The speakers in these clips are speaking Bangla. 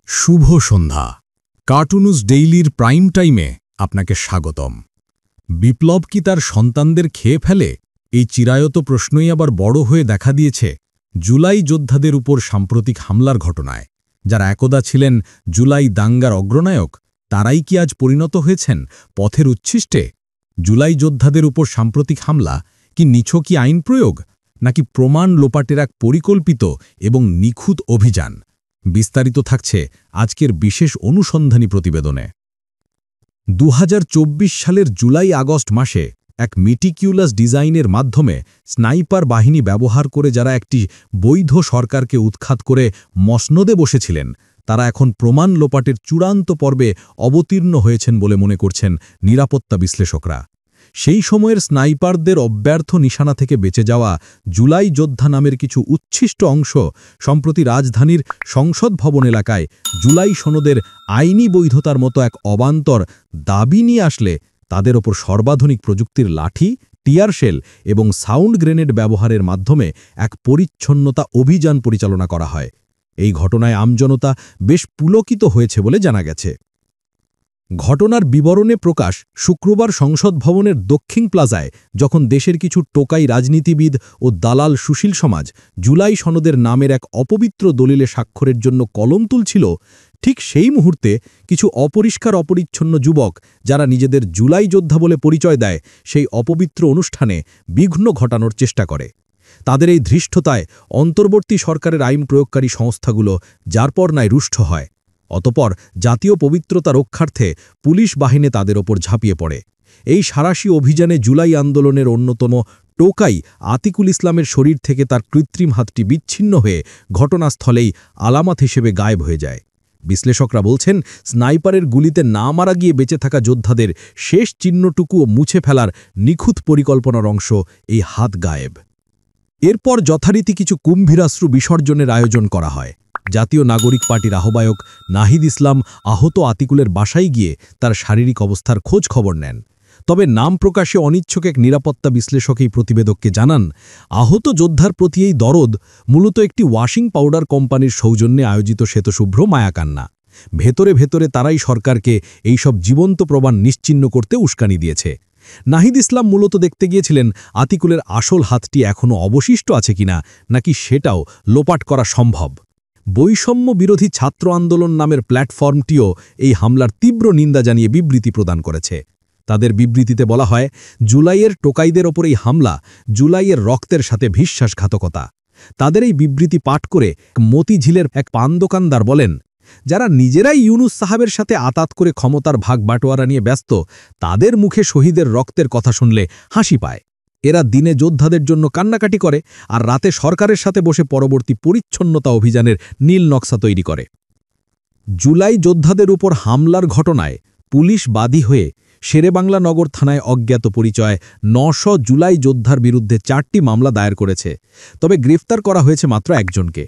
শুভ সন্ধ্যা। কার্টুনুজ ডেইলির প্রাইম টাইমে আপনাকে স্বাগতম। বিপ্লব কি তার সন্তানদের খেয়ে ফেলে? এই চিরায়ত প্রশ্নই আবার বড় হয়ে দেখা দিয়েছে জুলাই যোদ্ধাদের উপর সাম্প্রতিক হামলার ঘটনায়। যারা একদা ছিলেন জুলাই দাঙ্গার অগ্রনায়ক, তারাই কি আজ পরিণত হয়েছেন পথের উচ্ছিষ্টে? জুলাই যোদ্ধাদের উপর সাম্প্রতিক হামলা কি নিছকই আইন প্রয়োগ, নাকি প্রমাণ লোপাটের এক পরিকল্পিত এবং নিখুঁত অভিযান? বিস্তারিত থাকছে আজকের বিশেষ অনুসন্ধানী প্রতিবেদনে। ২০২৪ সালের জুলাই-আগস্ট মাসে এক মেটিকিউলাস ডিজাইনের মাধ্যমে স্নাইপার বাহিনী ব্যবহার করে যারা একটি বৈধ সরকারকে উৎখাত করে মসনদে বসেছিলেন, তারা এখন প্রমাণ লোপাটের চূড়ান্ত পর্বে অবতীর্ণ হয়েছেন বলে মনে করছেন নিরাপত্তা বিশ্লেষকরা। সেই সময়ের স্নাইপারদের অব্যর্থ নিশানা থেকে বেঁচে যাওয়া জুলাই যোদ্ধা নামের কিছু উচ্ছিষ্ট অংশ সম্প্রতি রাজধানীর সংসদ ভবন এলাকায় জুলাই সনদের আইনি বৈধতার মতো এক অবান্তর দাবি নিয়ে আসলে তাদের ওপর সর্বাধুনিক প্রযুক্তির লাঠি, টিয়ার শেল এবং সাউন্ড গ্রেনেড ব্যবহারের মাধ্যমে এক পরিচ্ছন্নতা অভিযান পরিচালনা করা হয়। এই ঘটনায় আমজনতা বেশ পুলকিত হয়েছে বলে জানা গেছে। ঘটনার বিবরণে প্রকাশ শুক্রবার সংসদ ভবনের দক্ষিণ প্লাজায় যখন দেশের কিছু টোকাই রাজনীতিবিদ ও দালাল সুশীল সমাজ জুলাই সনদের নামের এক অপবিত্র দলিলে স্বাক্ষরের জন্য কলম তুলছিল, ঠিক সেই মুহূর্তে কিছু অপরিষ্কার অপরিচ্ছন্ন যুবক, যারা নিজেদের জুলাই যোদ্ধা বলে পরিচয় দেয়, সেই অপবিত্র অনুষ্ঠানে বিঘ্ন ঘটানোর চেষ্টা করে। তাদের এই ধৃষ্টতায় অন্তর্বর্তী সরকারের আইন প্রয়োগকারী সংস্থাগুলো যারপরনায় রুষ্ট হয়। অতপর জাতীয় পবিত্রতা রক্ষার্থে পুলিশ বাহিনী তাদের ওপর ঝাঁপিয়ে পড়ে। এই সাঁড়াশি অভিযানে জুলাই আন্দোলনের অন্যতম টোকাই আতিকুল ইসলামের শরীর থেকে তার কৃত্রিম হাতটি বিচ্ছিন্ন হয়ে ঘটনাস্থলেই আলামত হিসেবে গায়েব হয়ে যায়। বিশ্লেষকরা বলছেন, স্নাইপারের গুলিতে না মারা গিয়ে বেঁচে থাকা যোদ্ধাদের শেষ চিহ্নটুকুও মুছে ফেলার নিখুঁত পরিকল্পনার অংশ এই হাত গায়েব। এরপর যথারীতি কিছু কুম্ভীরাশ্রু বিসর্জনের আয়োজন করা হয়। জাতীয় নাগরিক পার্টির আহ্বায়ক নাহিদ ইসলাম আহত আতিকুলের বাসায় গিয়ে তার শারীরিক অবস্থার খোঁজ খবর নেন। তবে নাম প্রকাশে অনিচ্ছুক এক নিরাপত্তা বিশ্লেষক এই প্রতিবেদককে জানান, আহত যোদ্ধার প্রতি এই দরদ মূলত একটি ওয়াশিং পাউডার কোম্পানির সৌজন্যে আয়োজিত শ্বেতশুভ্র মায়াকান্না। ভেতরে ভেতরে তারাই সরকারকে এইসব জীবন্ত প্রমাণ নিশ্চিহ্ন করতে উস্কানি দিয়েছে। নাহিদ ইসলাম মূলত দেখতে গিয়েছিলেন আতিকুলের আসল হাতটি এখনও অবশিষ্ট আছে কিনা, নাকি সেটাও লোপাট করা সম্ভব। বৈষম্য বিরোধী ছাত্র আন্দোলন নামের প্ল্যাটফর্মটিও এই হামলার তীব্র নিন্দা জানিয়ে বিবৃতি প্রদান করেছে। তাদের বিবৃতিতে বলা হয়, জুলাইয়ের টোকাইদের ওপর এই হামলা জুলাইয়ের রক্তের সাথে বিশ্বাসঘাতকতা। তাদের এই বিবৃতি পাঠ করে মতিঝিলের এক পান দোকানদার বলেন, যারা নিজেরাই ইউনুস সাহাবের সাথে আতাত করে ক্ষমতার ভাগ বাটোয়ারা নিয়ে ব্যস্ত, তাদের মুখে শহীদের রক্তের কথা শুনলে হাসি পায়। এরা দিনে যোদ্ধাদের জন্য কান্নাকাটি করে আর রাতে সরকারের সাথে বসে পরবর্তী পরিচ্ছন্নতা অভিযানের নীল নকশা তৈরি করে। জুলাই যোদ্ধাদের উপর হামলার ঘটনায় পুলিশ বাদী হয়ে শেরেবাংলা নগর থানায় অজ্ঞাত পরিচয় ৯০০ জুলাই যোদ্ধার বিরুদ্ধে ৪টি মামলা দায়ের করেছে। তবে গ্রেফতার করা হয়েছে মাত্র একজনকে।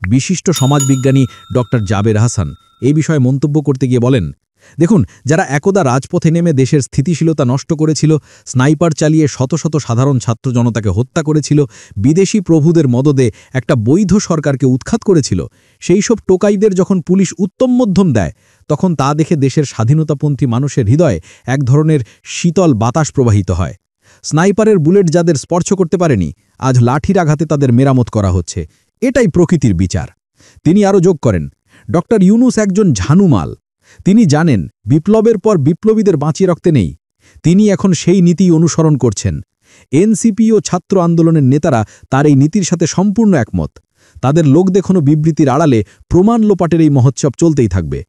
বিশিষ্ট সমাজবিজ্ঞানী ড. জাবের হাসান এই বিষয়ে মন্তব্য করতে গিয়ে বলেন, দেখুন, যারা একদা রাজপথে নেমে দেশের স্থিতিশীলতা নষ্ট করেছিল, স্নাইপার চালিয়ে শত শত সাধারণ ছাত্র জনতাকে হত্যা করেছিল, বিদেশি প্রভুদের মদদে একটা বৈধ সরকারকে উৎখাত করেছিল, সেই সব টোকাইদের যখন পুলিশ উত্তম মধ্যম দেয়, তখন তা দেখে দেশের স্বাধীনতাপন্থী মানুষের হৃদয়ে এক ধরনের শীতল বাতাস প্রবাহিত হয়। স্নাইপারের বুলেট যাদের স্পর্শ করতে পারেনি, আজ লাঠির আঘাতে তাদের মেরামত করা হচ্ছে। এটাই প্রকৃতির বিচার। তিনি আরও যোগ করেন, ড. ইউনুস একজন ঝানুমাল। তিনি জানেন বিপ্লবের পর বিপ্লবীদের বাঁচিয়ে রাখতে নেই। তিনি এখন সেই নীতি অনুসরণ করছেন। এনসিপি ও ছাত্র আন্দোলনের নেতারা তার এই নীতির সাথে সম্পূর্ণ একমত। তাদের লোক দেখানো বিবৃতির আড়ালে প্রমাণ লোপাটের এই মহোৎসব চলতেই থাকবে।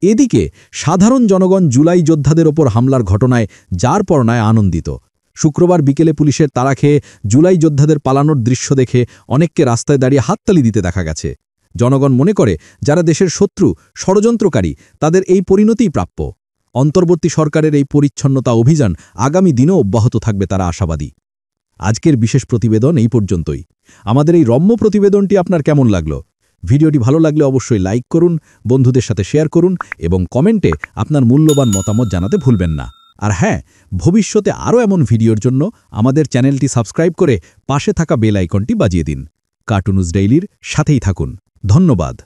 এদিকে সাধারণ জনগণ জুলাই যোদ্ধাদের ওপর হামলার ঘটনায় যারপরনায় আনন্দিত। শুক্রবার বিকেলে পুলিশের তাড়া খেয়ে জুলাই যোদ্ধাদের পালানোর দৃশ্য দেখে অনেককে রাস্তায় দাঁড়িয়ে হাততালি দিতে দেখা গেছে। জনগণ মনে করে, যারা দেশের শত্রু, ষড়যন্ত্রকারী, তাদের এই পরিণতিই প্রাপ্য। অন্তর্বর্তী সরকারের এই পরিচ্ছন্নতা অভিযান আগামী দিনেও অব্যাহত থাকবে, তারা আশাবাদী। আজকের বিশেষ প্রতিবেদন এই পর্যন্তই। আমাদের এই রম্য প্রতিবেদনটি আপনার কেমন লাগলো? ভিডিওটি ভালো লাগলে অবশ্যই লাইক করুন, বন্ধুদের সাথে শেয়ার করুন এবং কমেন্টে আপনার মূল্যবান মতামত জানাতে ভুলবেন না। আর হ্যাঁ, ভবিষ্যতে আরও এমন ভিডিওর জন্য আমাদের চ্যানেলটি সাবস্ক্রাইব করে পাশে থাকা বেল আইকনটি বাজিয়ে দিন। কার্টুনুজ ডেইলির সাথেই থাকুন। ধন্যবাদ।